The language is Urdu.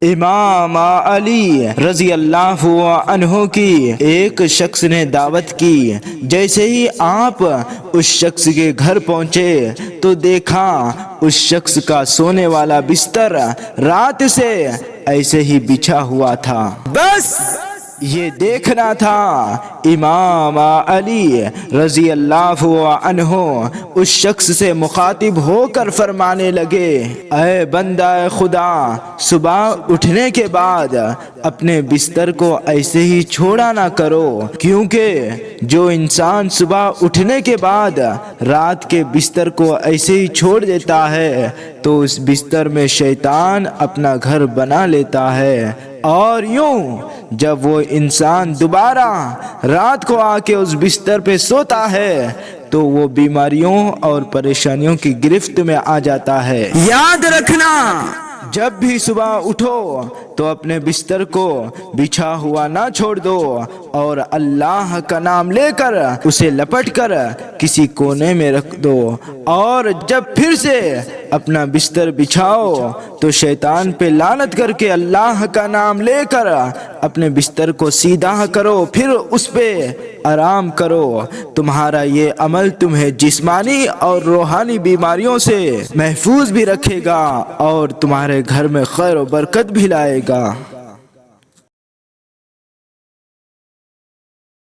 امام علی رضی اللہ عنہ کی ایک شخص نے دعوت کی۔ جیسے ہی آپ اس شخص کے گھر پہنچے تو دیکھا اس شخص کا سونے والا بستر رات سے ایسے ہی بچھا ہوا تھا۔ بس یہ دیکھنا تھا۔ امام علی رضی اللہ عنہ اس شخص سے مخاطب ہو کر فرمانے لگے، اے بندہ خدا، صبح اٹھنے کے بعد اپنے بستر کو ایسے ہی چھوڑا نہ کرو، کیونکہ جو انسان صبح اٹھنے کے بعد رات کے بستر کو ایسے ہی چھوڑ دیتا ہے تو اس بستر میں شیطان اپنا گھر بنا لیتا ہے، اور یوں جب وہ انسان دوبارہ رات کو آ کے اس بستر پہ سوتا ہے تو وہ بیماریوں اور پریشانیوں کی گرفت میں آ جاتا ہے۔ یاد رکھنا، جب بھی صبح اٹھو تو اپنے بستر کو بچھا ہوا نہ چھوڑ دو اور اللہ کا نام لے کر اسے لپٹ کر کسی کونے میں رکھ دو، اور جب پھر سے اپنا بستر بچھاؤ تو شیطان پہ لعنت کر کے اللہ کا نام لے کر اپنے بستر کو سیدھا کرو، پھر اس پہ آرام کرو۔ تمہارا یہ عمل تمہیں جسمانی اور روحانی بیماریوں سے محفوظ بھی رکھے گا اور تمہارے گھر میں خیر و برکت بھی لائے گا۔